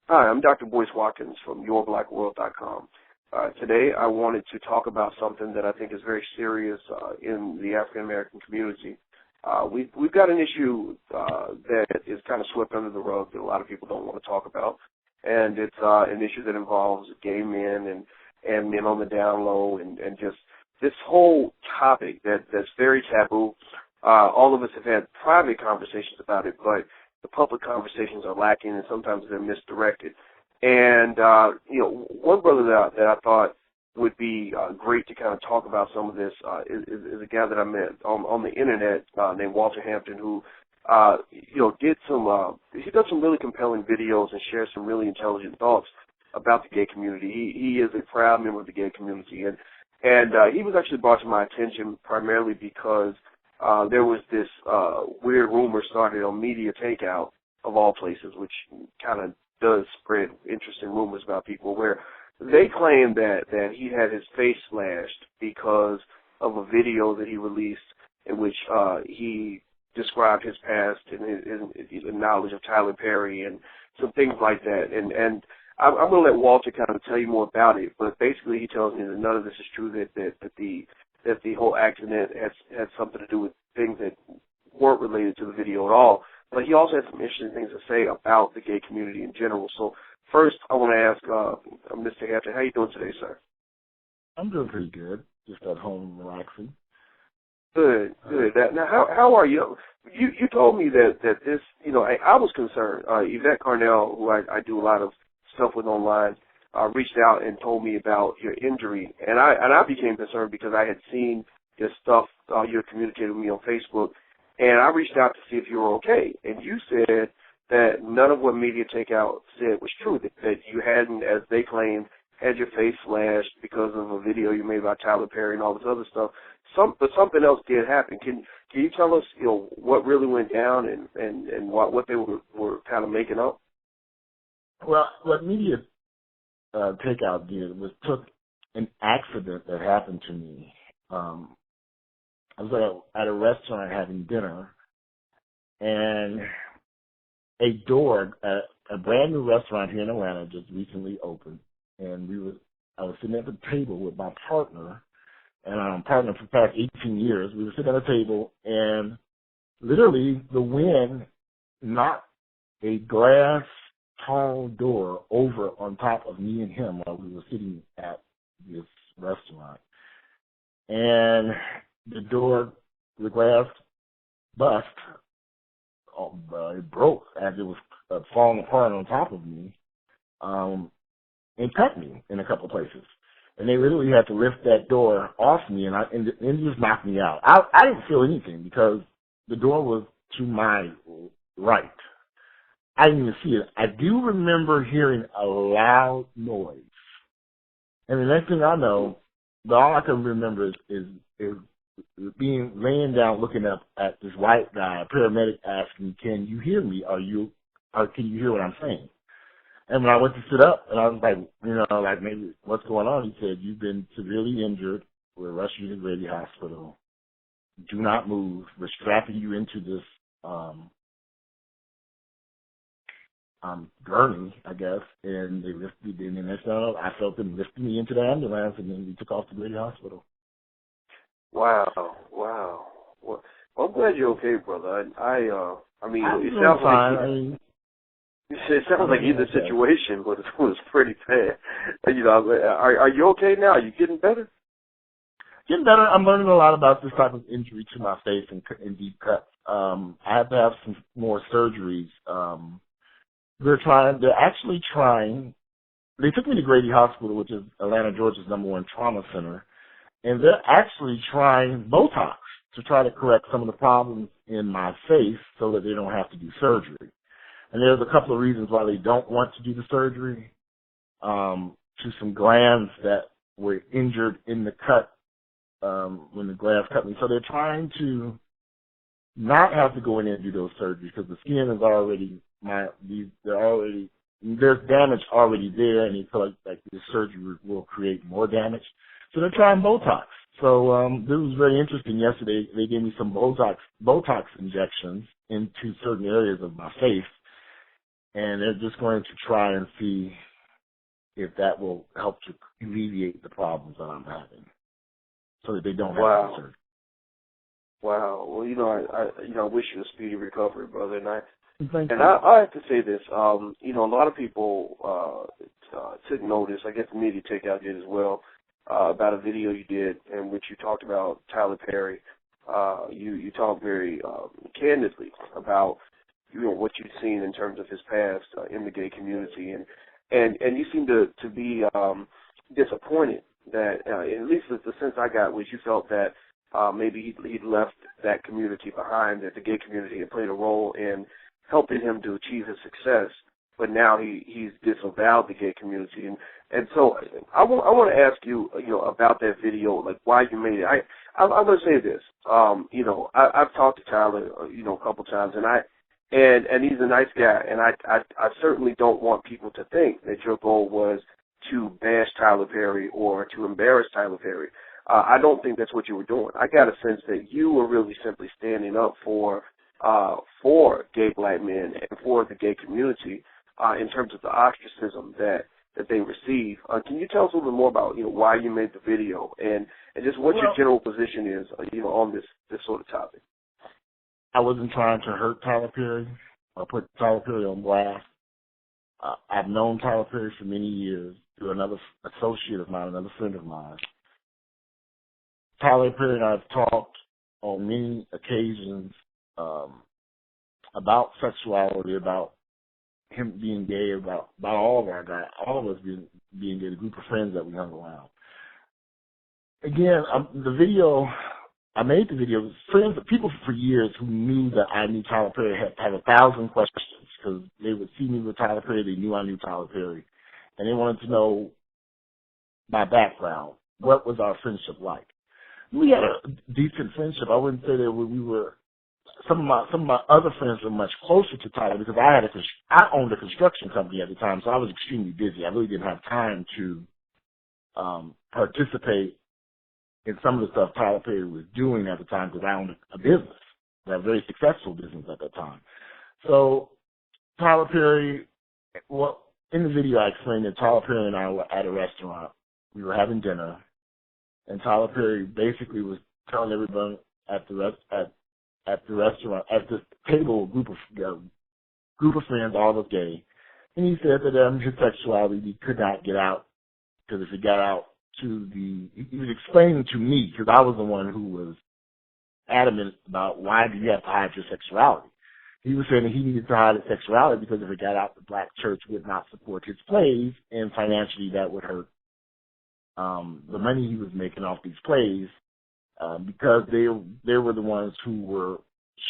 Hi, I'm Dr. Boyce Watkins from YourBlackWorld.com. Today I wanted to talk about something that I think is very serious in the African American community. We've got an issue that is kind of swept under the rug that a lot of people don't want to talk about, and it's an issue that involves gay men and men on the down low, and just this whole topic that's very taboo. All of us have had private conversations about it, but the public conversations are lacking, and sometimes they're misdirected. And, one brother that I thought would be great to kind of talk about some of this is a guy that I met on the Internet named Walter Hampton, who, did he does some really compelling videos and shares some really intelligent thoughts about the gay community. He is a proud member of the gay community, and he was actually brought to my attention primarily because there was this weird rumor started on Media Takeout, of all places, which kind of does spread interesting rumors about people, where they claim that he had his face slashed because of a video that he released in which he described his past and his knowledge of Tyler Perry and some things like that. And I'm going to let Walter kind of tell you more about it, but basically he tells me that none of this is true, that the whole accident had something to do with things that weren't related to the video at all. But he also had some interesting things to say about the gay community in general. So first, I want to ask Mr. Hampton, how are you doing today, sir? I'm doing pretty good, just at home relaxing. Good. Now, how are you? You told me that this, I was concerned. Yvette Carnell, who I do a lot of stuff with online, reached out and told me about your injury, and I became concerned because I had seen your stuff. You had communicated with me on Facebook, and I reached out to see if you were okay. And you said that none of what Media Takeout said was true, that you hadn't, as they claimed, had your face slashed because of a video you made about Tyler Perry and all this other stuff. But something else did happen. Can you tell us, what really went down and what they were kind of making up? Well, what Media Takeout did was took an accident that happened to me. I was at a restaurant having dinner, and a brand new restaurant here in Atlanta just recently opened, and I was sitting at the table with my partner, and I'm partner for the past 18 years. We were sitting at a table, and literally the wind knocked a glass tall door over on top of me and him while we were sitting at this restaurant. And the glass bust, it broke as it was falling apart on top of me, and cut me in a couple of places. And they literally had to lift that door off me, and it just knocked me out. I didn't feel anything because the door was to my right. I didn't even see it. I do remember hearing a loud noise. And the next thing I know, all I can remember is laying down looking up at this white guy, a paramedic, asking, "Can you hear me? Can you hear what I'm saying?" And when I went to sit up, and I was like, maybe what's going on? He said, "You've been severely injured. We're rushing you to Grady Hospital. Do not move. We're strapping you into this gurney, I guess." And they lifted me, and I felt them lifting me into the ambulance, and then we took off to Grady Hospital. Wow. Well, I'm glad you're okay, brother. I mean, it sounds fine. It sounds like either situation was pretty bad. Are you okay now? Are you getting better? Getting better. I'm learning a lot about this type of injury to my face and deep cuts. I have to have some more surgeries. They're actually trying. They took me to Grady Hospital, which is Atlanta, Georgia's #1 trauma center, and they're actually trying Botox to try to correct some of the problems in my face so that they don't have to do surgery. And there's a couple of reasons why they don't want to do the surgery, to some glands that were injured in the cut when the glass cut me. So they're trying to not have to go in and do those surgeries because the skin is already there's damage already there, and they feel like the surgery will create more damage. So they're trying Botox. So this was very interesting. Yesterday they gave me some Botox injections into certain areas of my face. and they're just going to try and see if that will help to alleviate the problems that I'm having, so that they don't have Wow. to surgery. Wow. Well, I wish you a speedy recovery, brother. And Thank you. I have to say this. A lot of people took notice. I guess the media takeout did as well about a video you did in which you talked about Tyler Perry. You talked very candidly about what you've seen in terms of his past in the gay community, and you seem to be disappointed that at least the sense I got was you felt that maybe he'd left that community behind, that the gay community had played a role in helping him to achieve his success, but now he's disavowed the gay community. And so I want to ask you, about that video, like why you made it. I'm going to say this. I've talked to Tyler, a couple times, and he's a nice guy, and I certainly don't want people to think that your goal was to bash Tyler Perry or to embarrass Tyler Perry. I don't think that's what you were doing. I got a sense that you were really simply standing up for gay black men and for the gay community in terms of the ostracism that they receive. Can you tell us a little bit more about why you made the video and just what your general position is on this sort of topic? I wasn't trying to hurt Tyler Perry or put Tyler Perry on blast. I've known Tyler Perry for many years through another associate of mine, another friend of mine. Tyler Perry and I have talked on many occasions about sexuality, about him being gay, about all of our guys, all of us being gay, the group of friends that we hung around. Again, I made the video. Friends, people for years who knew that I knew Tyler Perry had 1,000 questions because they would see me with Tyler Perry. They knew I knew Tyler Perry, and they wanted to know my background. What was our friendship like? We had a decent friendship. I wouldn't say that we were. Some of my other friends were much closer to Tyler because I owned a construction company at the time, so I was extremely busy. I really didn't have time to participate in some of the stuff Tyler Perry was doing at the time because I owned a business, a very successful business at that time. So Tyler Perry, in the video I explained that Tyler Perry and I were at a restaurant. We were having dinner, and Tyler Perry basically was telling everyone at the restaurant, at the table, a group of friends, all of gay, and he said that his sexuality he could not get out because if he got out he was explaining to me because I was the one who was adamant about why do you have to hide your sexuality. He was saying that he needed to hide his sexuality because if it got out, the black church would not support his plays, and financially that would hurt the money he was making off these plays because they were the ones who were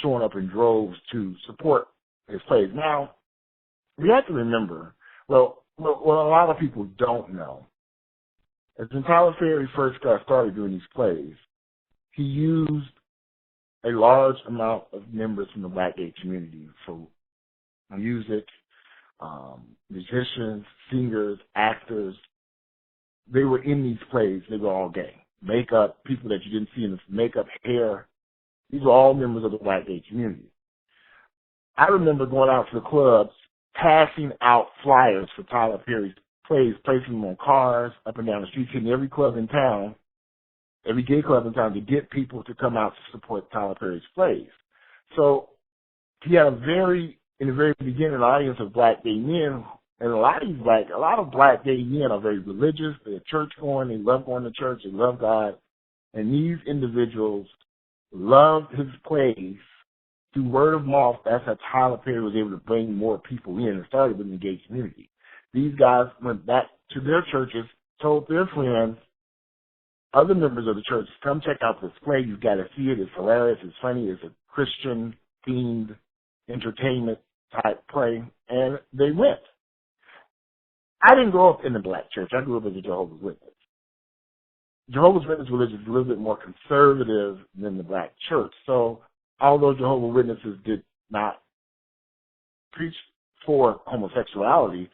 showing up in droves to support his plays. Now, we have to remember, well, a lot of people don't know, as when Tyler Perry first got started doing these plays, he used a large amount of members from the black gay community for music, musicians, singers, actors. They were in these plays. They were all gay. Makeup, people that you didn't see in the makeup, hair. These were all members of the black gay community. I remember going out to the clubs, passing out flyers for Tyler Perry's plays, placing them on cars, up and down the streets, hitting every club in town, every gay club in town to get people to come out to support Tyler Perry's plays. So he had in the very beginning, an audience of black gay men, and a lot of black gay men are very religious. They're church going. They love going to church. They love God. And these individuals loved his plays through word of mouth. That's how Tyler Perry was able to bring more people in and started with the gay community. These guys went back to their churches, told their friends, other members of the church, come check out this play. You've got to see it. It's hilarious. It's funny. It's a Christian-themed entertainment-type play. And they went. I didn't grow up in the black church. I grew up as a Jehovah's Witness. Jehovah's Witness religion is a little bit more conservative than the black church. So although Jehovah's Witnesses did not preach for homosexuality,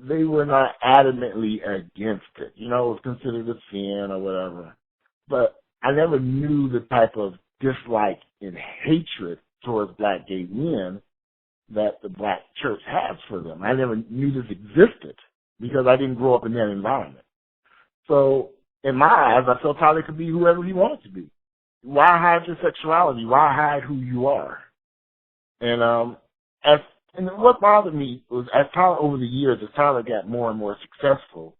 they were not adamantly against it. It was considered a sin or whatever. But I never knew the type of dislike and hatred towards black gay men that the black church has for them. I never knew this existed because I didn't grow up in that environment. So in my eyes, I felt Tyler could be whoever he wanted to be. Why hide your sexuality? Why hide who you are? And what bothered me was as Tyler, over the years, as Tyler got more and more successful,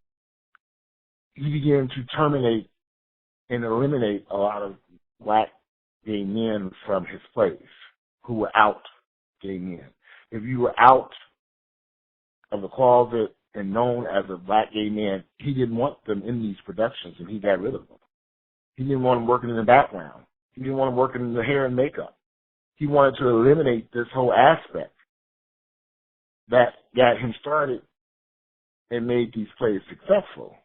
he began to terminate and eliminate a lot of black gay men from his plays who were out gay men. If you were out of the closet and known as a black gay man, he didn't want them in these productions, and he got rid of them. He didn't want them working in the background. He didn't want them working in the hair and makeup. He wanted to eliminate this whole aspect that got him started and made these plays successful.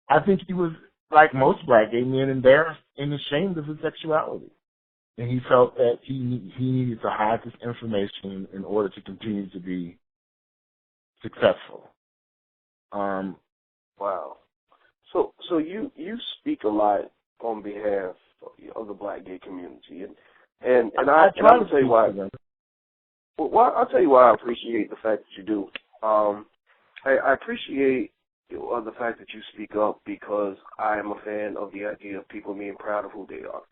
I think he was, like most black gay men, embarrassed and ashamed of his sexuality. And he felt that he needed to hide this information in order to continue to be successful. Wow. So you speak a lot on behalf of the black gay community, and I'll tell you why. Well, I'll tell you why I appreciate the fact that you do. I appreciate the fact that you speak up because I am a fan of the idea of people being proud of who they are.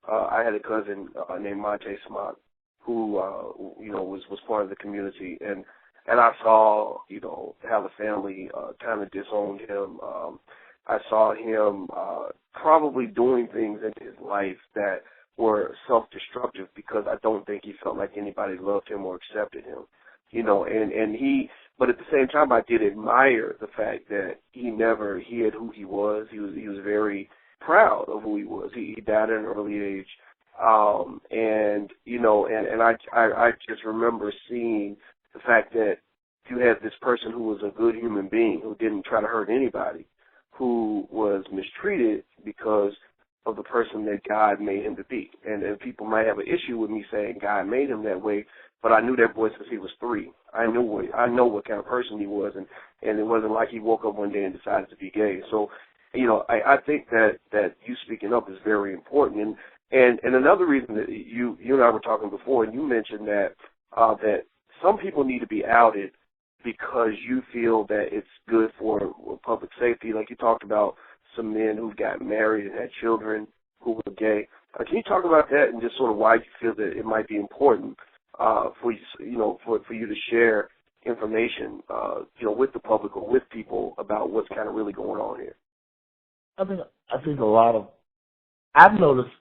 I had a cousin named Monte Smock who was part of the community, and I saw how the family kind of disowned him. I saw him probably doing things in his life that were self-destructive because I don't think he felt like anybody loved him or accepted him. But at the same time, I did admire the fact that he never hid who he was. He was very proud of who he was. He died at an early age, and I just remember seeing the fact that you had this person who was a good human being who didn't try to hurt anybody, who was mistreated because of the person that God made him to be. And people might have an issue with me saying God made him that way, but I knew that boy since he was 3. I know what kind of person he was, and it wasn't like he woke up one day and decided to be gay. So, I think that you speaking up is very important. And another reason that you and I were talking before, and you mentioned that some people need to be outed because you feel that it's good for public safety. Like you talked about some men who've gotten married and had children who were gay. Can you talk about that and just sort of why you feel that it might be important for you to share information, with the public or with people about what's kind of really going on here? I think a lot of, I've noticed,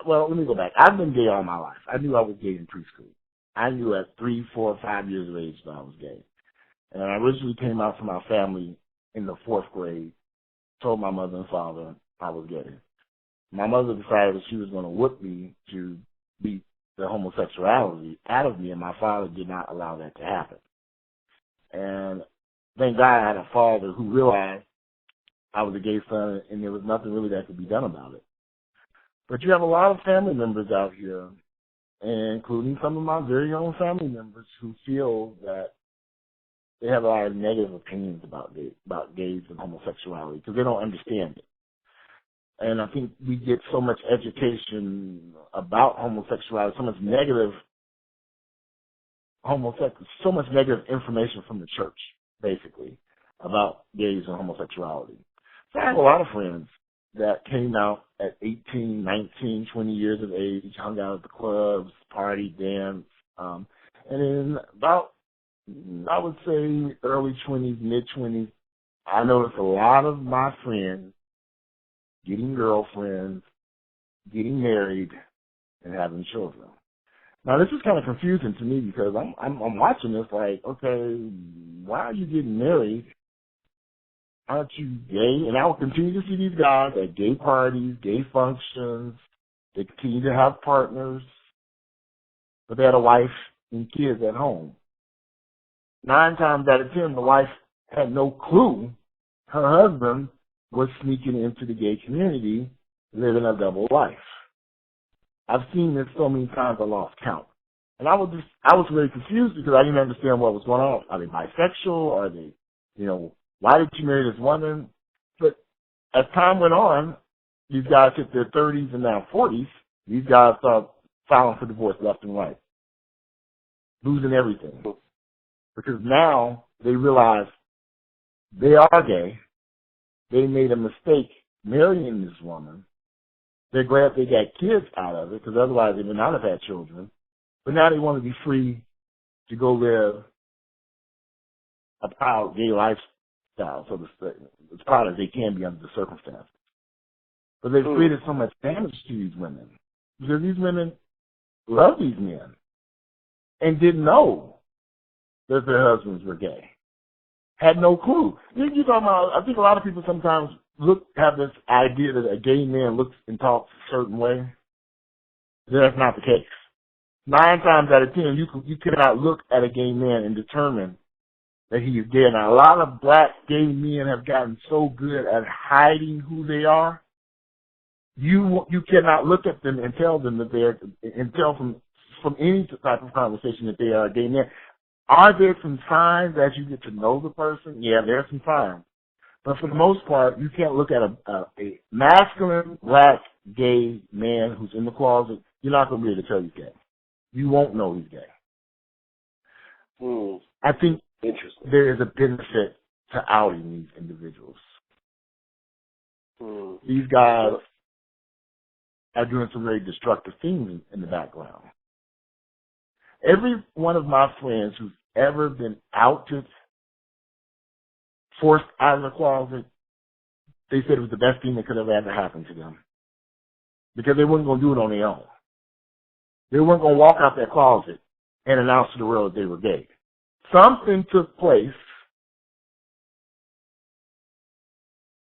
well, let me go back. I've been gay all my life. I knew I was gay in preschool. I knew at 3, 4, 5 years of age that I was gay. And I originally came out from our family in the 4th grade, told my mother and father I was gay. My mother decided that she was going to whip me to beat the homosexuality out of me, and my father did not allow that to happen. And thank God I had a father who realized I was a gay son, and there was nothing really that could be done about it. But you have a lot of family members out here, including some of my very own family members, who feel that they have a lot of negative opinions about gays and homosexuality because they don't understand it. And I think we get so much education about homosexuality, so much negative information from the church, basically, about gays and homosexuality. So I have a lot of friends that came out at 18, 19, 20 years of age, hung out at the clubs, party, danced, and in about, I would say, early 20s, mid-20s, I noticed a lot of my friends getting girlfriends, getting married, and having children. Now, this is kind of confusing to me because I'm watching this like, okay, why are you getting married? Aren't you gay? And I will continue to see these guys at gay parties, gay functions. They continue to have partners, but they had a wife and kids at home. 9 times out of 10, the wife had no clue her husband was sneaking into the gay community, living a double life. I've seen this so many times I lost count. And I was really confused because I didn't understand what was going on. Are they bisexual? Are they, why did you marry this woman? But as time went on, these guys hit their 30s and now 40s. These guys start filing for divorce left and right. losing everything. Because now they realize they are gay. They made a mistake marrying this woman. They're glad they got kids out of it, because otherwise they would not have had children. But now they want to be free to go live a proud gay lifestyle, so to say, as proud as they can be under the circumstances. But they've created so much damage to these women, because these women love these men and didn't know that their husbands were gay. Had no clue. You talking about, I think a lot of people sometimes have this idea that a gay man looks and talks a certain way. That's not the case. 9 times out of 10, you cannot look at a gay man and determine that he is gay. Now, a lot of black gay men have gotten so good at hiding who they are. You cannot look at them and tell them that and tell from any type of conversation that they are a gay man. Are there some signs as you get to know the person? Yeah, there are some signs. But for the most part, you can't look at a masculine, black, gay man who's in the closet. You're not going to be able to tell he's gay. You won't know he's gay. I think there is a benefit to outing these individuals. These guys are doing some very destructive things in the background. Every one of my friends who's ever been outed, forced out of the closet, they said it was the best thing that could have ever happened to them. Because they weren't going to do it on their own. They weren't going to walk out their closet and announce to the world that they were gay. Something took place,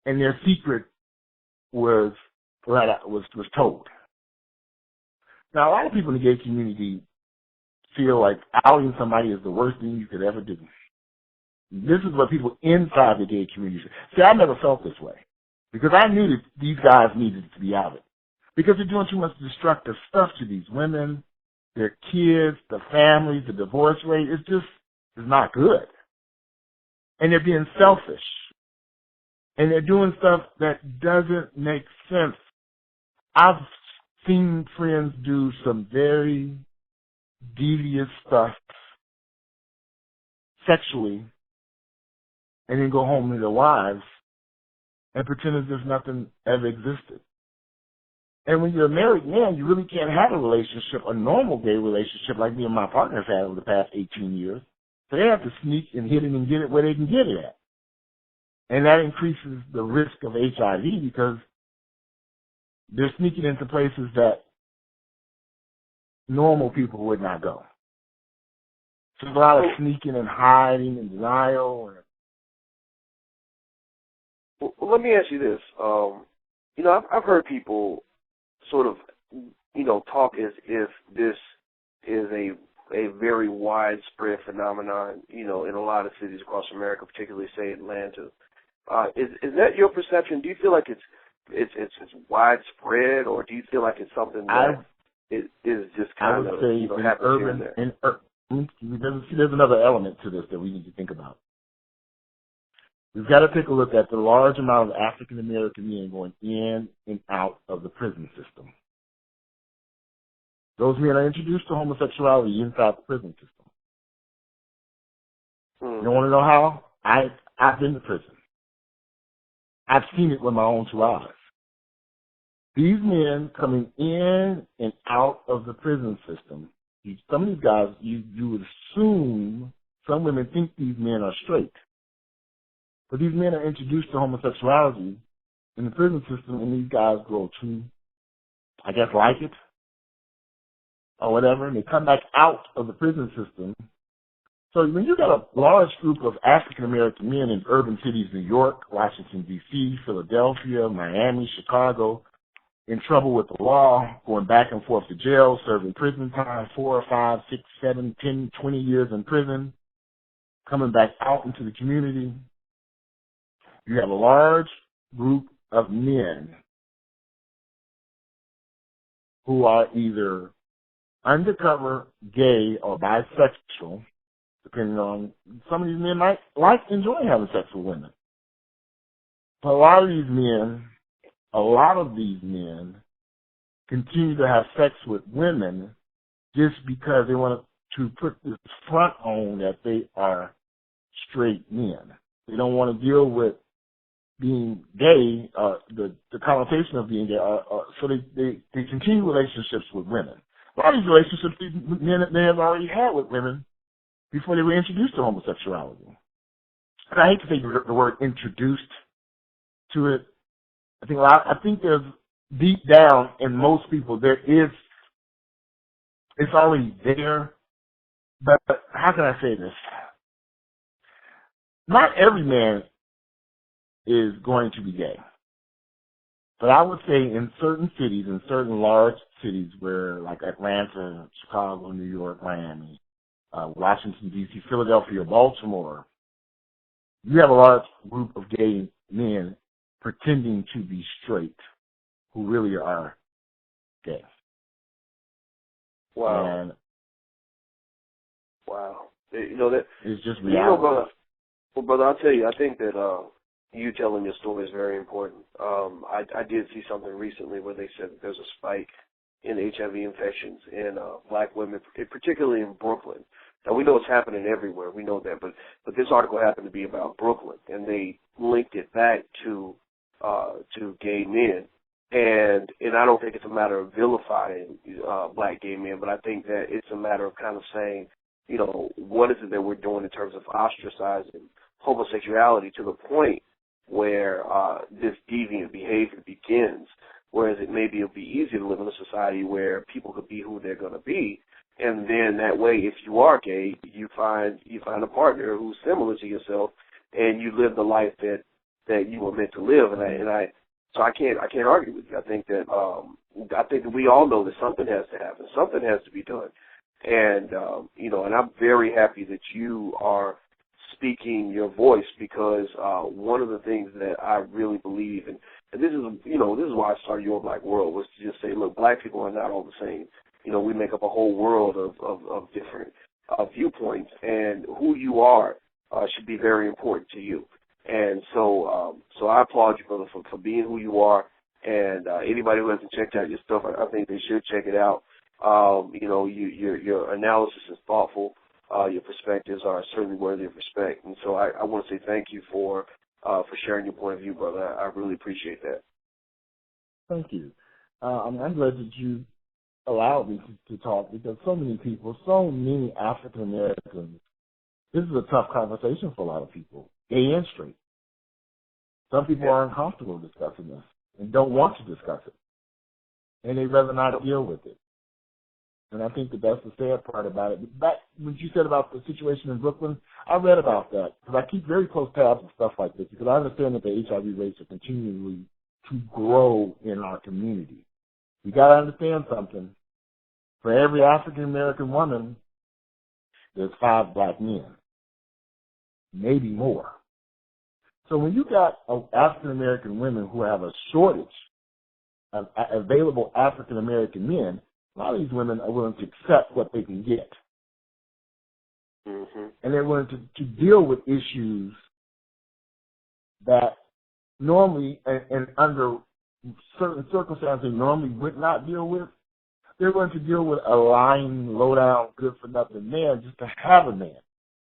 and their secret was told. Now, a lot of people in the gay community feel like outing somebody is the worst thing you could ever do. This is what people inside the gay community say. See, I never felt this way, because I knew that these guys needed to be outed, because they're doing too much destructive stuff to these women, their kids, the families, the divorce rate. It's not good. And they're being selfish. And they're doing stuff that doesn't make sense. I've seen friends do some very devious stuff sexually and then go home to their wives and pretend as if nothing ever existed. And when you're a married man, you really can't have a relationship, a normal gay relationship like me and my partner have had over the past 18 years. So they have to sneak and hit it and get it where they can get it at. And that increases the risk of HIV, because they're sneaking into places that normal people would not go. So there's a lot of sneaking and hiding and denial. Well, let me ask you this. I've heard people sort of, talk as if this is a very widespread phenomenon, in a lot of cities across America, particularly, say, Atlanta. Is that your perception? Do you feel like it's widespread, or do you feel like it's something that is just kind of happens here and there? There's another element to this that we need to think about. We've got to take a look at the large amount of African American men going in and out of the prison system. Those men are introduced to homosexuality inside the prison system. You want to know how? I've been to prison. I've seen it with my own 2 eyes. These men coming in and out of the prison system, some of these guys, you would assume some women think these men are straight. But these men are introduced to homosexuality in the prison system, and these guys grow to, I guess, like it or whatever, and they come back out of the prison system. So when you got a large group of African-American men in urban cities, New York, Washington, D.C., Philadelphia, Miami, Chicago, in trouble with the law, going back and forth to jail, serving prison time, 4 or 5, 6, 7, 10, 20 years in prison, coming back out into the community, you have a large group of men who are either undercover, gay, or bisexual, depending on, some of these men might like enjoying having sex with women. But a lot of these men continue to have sex with women just because they want to to put this front on that they are straight men. They don't want to deal with being gay, the connotation of being gay, so they continue relationships with women. A lot of these relationships these men may have already had with women before they were introduced to homosexuality. And I hate to say the word introduced to it. I think there's deep down in most people it's already there. But how can I say this? Not every man is going to be gay. But I would say in certain cities, in certain large cities where like Atlanta, Chicago, New York, Miami, Washington, D.C., Philadelphia, Baltimore, you have a large group of gay men pretending to be straight who really are gay. Wow. And wow. You know that it's just reality. You know, brother, I'll tell you, I think that you telling your story is very important. I did see something recently where they said that there's a spike in HIV infections in black women, particularly in Brooklyn. Now, we know it's happening everywhere. We know that. But this article happened to be about Brooklyn, and they linked it back to gay men. And I don't think it's a matter of vilifying black gay men, but I think that it's a matter of kind of saying, you know, what is it that we're doing in terms of ostracizing homosexuality to the point where this deviant behavior begins, whereas it'll be easier to live in a society where people could be who they're going to be, and then that way, if you are gay, you find a partner who's similar to yourself, and you live the life that you were meant to live. So I can't argue with you. I think that we all know that something has to happen, something has to be done, and you know, and I'm very happy that you are speaking your voice, because one of the things that I really believe, and this is why I started Your Black World, was to just say, look, black people are not all the same. You know, we make up a whole world of different viewpoints, and who you are should be very important to you. And so I applaud you, brother, for being who you are. And anybody who hasn't checked out your stuff, I think they should check it out. You know, your analysis is thoughtful. Your perspectives are certainly worthy of respect. And so I want to say thank you for sharing your point of view, brother. I really appreciate that. Thank you. I'm glad that you allowed me to talk, because so many African Americans, this is a tough conversation for a lot of people, gay and straight. Some people are uncomfortable discussing this and don't want to discuss it, and they'd rather not deal with it. And I think that that's the sad part about it. Back when you said about the situation in Brooklyn, I read about that, because I keep very close tabs on stuff like this, because I understand that the HIV rates are continually to grow in our community. You got to understand something. For every African American woman, there's 5 black men, maybe more. So when you got African American women who have a shortage of available African American men, a lot of these women are willing to accept what they can get. Mm-hmm. And they're willing to deal with issues that normally, and under certain circumstances, they normally would not deal with. They're going to deal with a lying, low-down, good-for-nothing man just to have a man.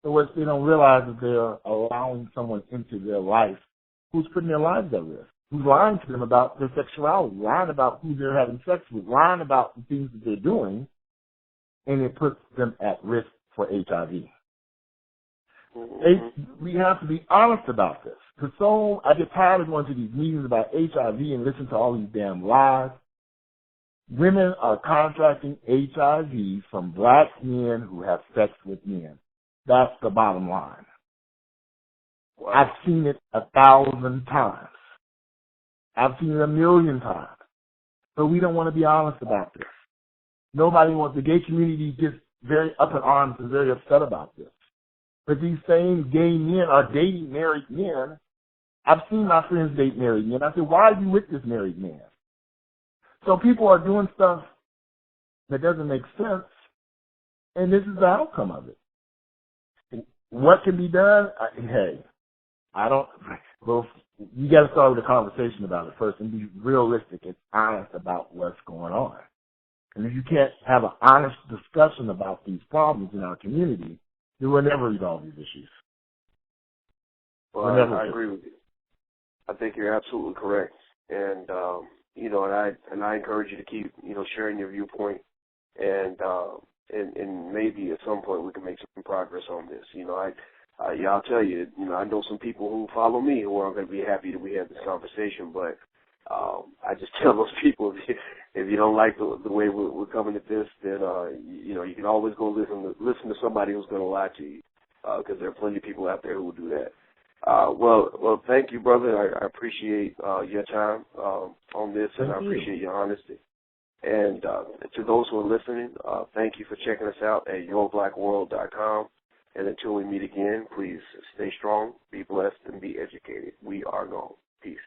So what they don't realize is they're allowing someone into their life who's putting their lives at risk, who's lying to them about their sexuality, lying about who they're having sex with, lying about the things that they're doing, and it puts them at risk for HIV. Mm-hmm. We have to be honest about this. Because I get tired of going to these meetings about HIV and listening to all these damn lies. Women are contracting HIV from black men who have sex with men. That's the bottom line. Wow. I've seen it 1,000 times. I've seen it 1,000,000 times. But we don't want to be honest about this. Nobody wants, the gay community gets very up in arms and very upset about this. But these same gay men are dating married men. I've seen my friends date married men. I said, why are you with this married man? So people are doing stuff that doesn't make sense, and this is the outcome of it. What can be done? Well, you got to start with a conversation about it first and be realistic and honest about what's going on. And if you can't have an honest discussion about these problems in our community, then we'll never resolve these issues. Well, I agree with you. I think you're absolutely correct. And, you know, and I encourage you to keep, you know, sharing your viewpoint. And maybe at some point we can make some progress on this. You know, I'll tell you, you know, I know some people who follow me who are going to be happy that we had this conversation, but I just tell those people, if you don't like the way we're coming at this, then, you know, you can always go listen to somebody who's going to lie to you, because there are plenty of people out there who will do that. Well, thank you, brother. I appreciate your time on this, and I appreciate your honesty. And to those who are listening, thank you for checking us out at yourblackworld.com. And until we meet again, please stay strong, be blessed, and be educated. We are gone. Peace.